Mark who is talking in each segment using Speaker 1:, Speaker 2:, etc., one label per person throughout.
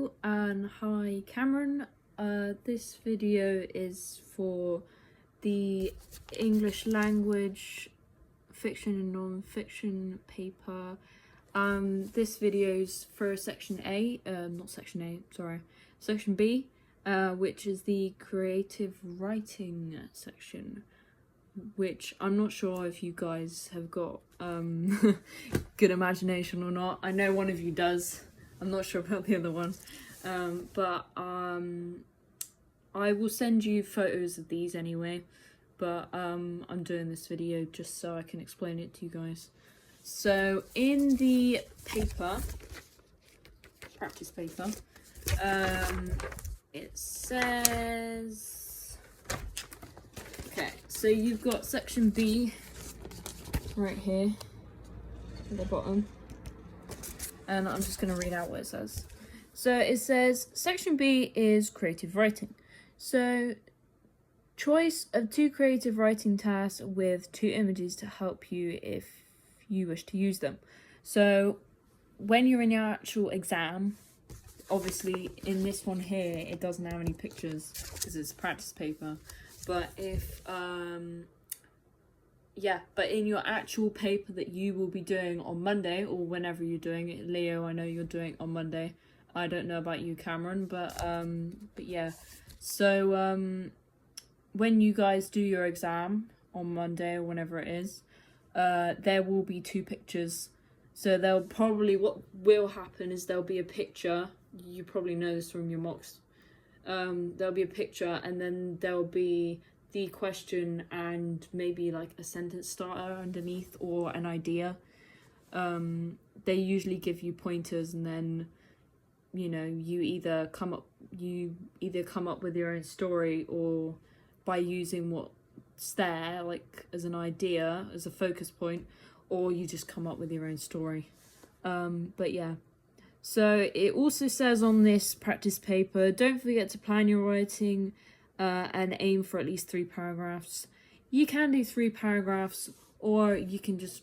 Speaker 1: Hello and hi Cameron. This video is for the English language fiction and non-fiction paper. This video's for section A, section B, which is the creative writing section, which I'm not sure if you guys have got good imagination or not. I know one of you does. I'm not sure about the other one, but I will send you photos of these anyway, but I'm doing this video just so I can explain it to you guys. So in the paper, practice paper, it says, okay, so you've got section B right here at the bottom. And I'm just going to read out what it says. So it says, section B is creative writing. So, choice of 2 creative writing tasks with 2 images to help you if you wish to use them. So, when you're in your actual exam, obviously in this one here, it doesn't have any pictures because it's practice paper. But if, but in your actual paper that you will be doing on Monday, or whenever you're doing it, Leo, I know you're doing it on Monday. I don't know about you, Cameron, but yeah. So when you guys do your exam on Monday or whenever it is, there will be 2 pictures. So they'll probably, what will happen is there'll be a picture. You probably know this from your mocks. There'll be a picture, and then there'll be the question and maybe like a sentence starter underneath or an idea. They usually give you pointers, and then you either come up with your own story, or by using what's there like as an idea, as a focus point, or you just come up with your own story. But yeah, so it also says on this practice paper, don't forget to plan your writing and aim for at least 3 paragraphs. You can do 3 paragraphs, or you can just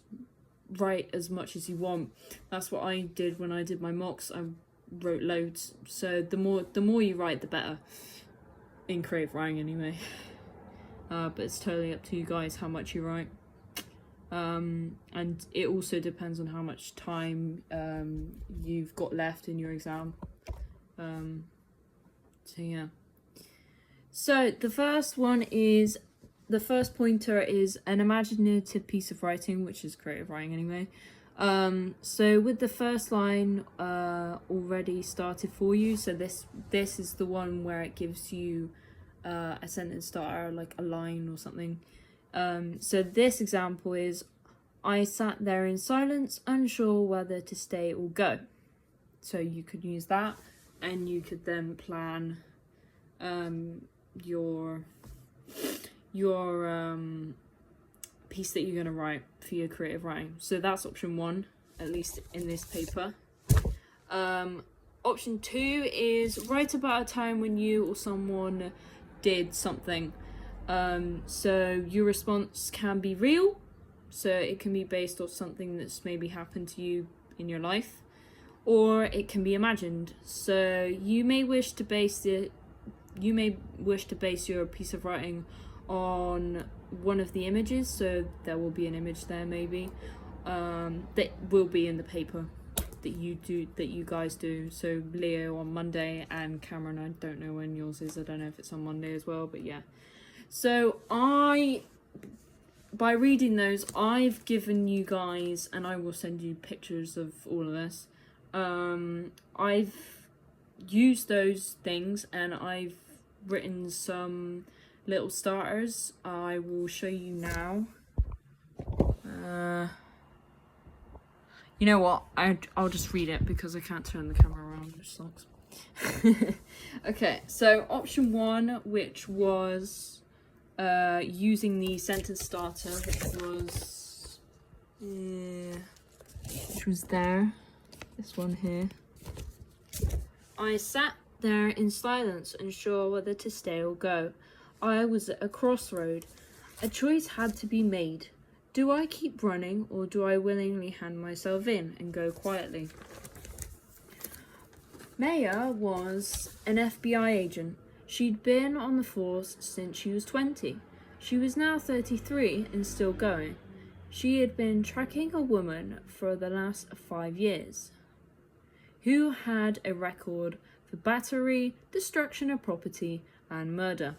Speaker 1: write as much as you want. That's what I did when I did my mocks. I wrote loads. So the more you write, the better. In creative writing anyway. But it's totally up to you guys how much you write. And it also depends on how much time you've got left in your exam. So yeah. So the first pointer is an imaginative piece of writing, which is creative writing anyway. So with the first line already started for you, so this is the one where it gives you a sentence starter, like a line or something. So this example is, I sat there in silence, unsure whether to stay or go. So you could use that, and you could then plan your piece that you're going to write for your creative writing. So that's option 1, at least in this paper. Option 2 is write about a time when you or someone did something. So your response can be real, so it can be based off something that's maybe happened to you in your life, or it can be imagined. So you may wish to base your piece of writing on one of the images, so there will be an image there maybe that will be in the paper that you guys do. So Leo on Monday, and Cameron, I don't know when yours is. I don't know if it's on Monday as well, but yeah. So by reading those, I've given you guys, and I will send you pictures of all of this. I've used those things, and I've written some little starters. I will show you now. You know what? I'll just read it because I can't turn the camera around, which sucks. Okay, so option 1, which was using the sentence starter, which was there. This one here. I sat there in silence, unsure whether to stay or go. I was at a crossroad. A choice had to be made. Do I keep running, or do I willingly hand myself in and go quietly? Maya was an FBI agent. She'd been on the force since she was 20. She was now 33 and still going. She had been tracking a woman for the last 5 years who had a record for battery, destruction of property, and murder.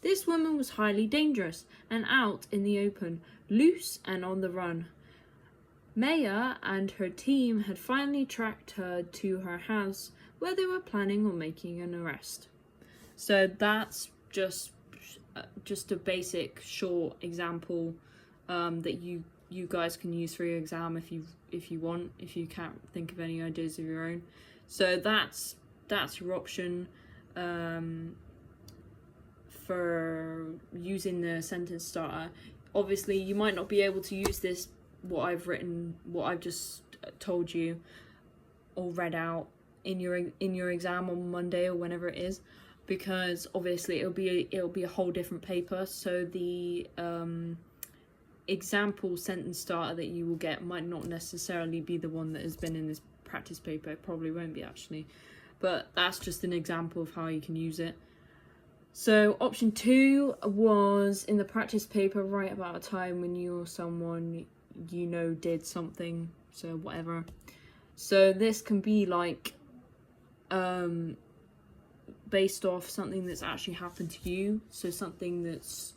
Speaker 1: This woman was highly dangerous and out in the open, loose and on the run. Maya and her team had finally tracked her to her house where they were planning on making an arrest. So that's just a basic short example that you guys can use for your exam if you want, if you can't think of any ideas of your own. So that's your option for using the sentence starter. Obviously you might not be able to use this, what I've just told you or read out in your exam on Monday or whenever it is, because obviously it'll be a whole different paper. So the example sentence starter that you will get might not necessarily be the one that has been in this practice paper. It probably won't be actually, but that's just an example of how you can use it. So option 2 was in the practice paper, write about a time when you or someone you know did something, so whatever. So this can be like based off something that's actually happened to you, so something that's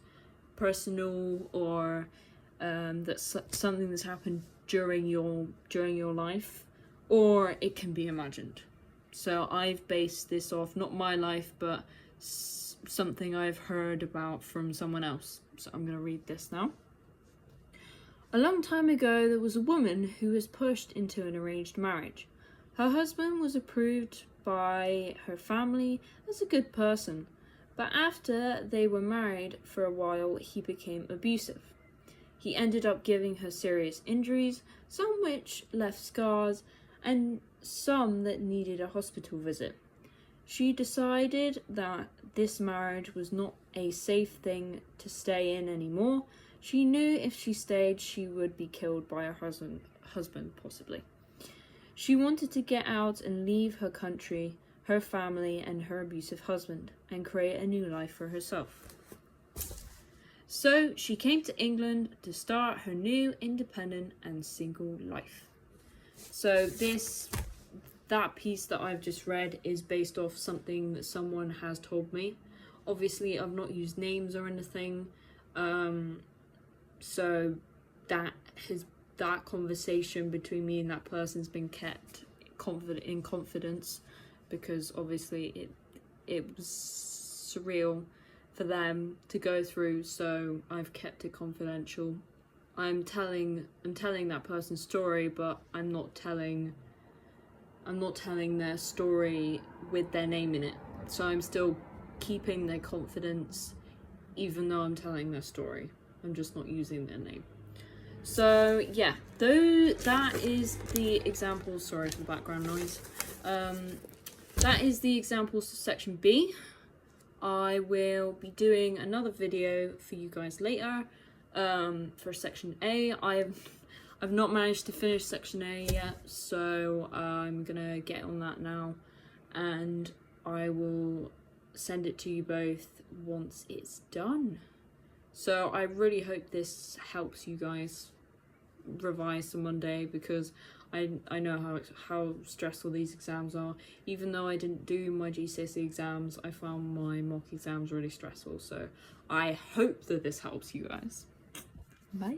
Speaker 1: personal, or that's something that's happened during your life, or it can be imagined. So I've based this off not my life, but something I've heard about from someone else. So I'm going to read this now. A long time ago, there was a woman who was pushed into an arranged marriage. Her husband was approved by her family as a good person, but after they were married for a while, he became abusive. He ended up giving her serious injuries, some which left scars, and some that needed a hospital visit. She decided that this marriage was not a safe thing to stay in anymore. She knew if she stayed, she would be killed by her husband, possibly. She wanted to get out and leave her country, her family, and her abusive husband, and create a new life for herself. So she came to England to start her new independent and single life. So that piece that I've just read is based off something that someone has told me. Obviously, I've not used names or anything. So that conversation between me and that person's been kept in confidence, because obviously it was surreal for them to go through, so I've kept it confidential. I'm telling that person's story, but I'm not telling their story with their name in it. So I'm still keeping their confidence even though I'm telling their story. I'm just not using their name. So yeah, that is the example. Sorry for the background noise. That is the examples for section B. I will be doing another video for you guys later for section A. I've not managed to finish section A yet, so I'm gonna get on that now, and I will send it to you both once it's done. So I really hope this helps you guys revise for Monday, because I know how stressful these exams are. Even though I didn't do my GCSE exams, I found my mock exams really stressful. So I hope that this helps you guys. Bye.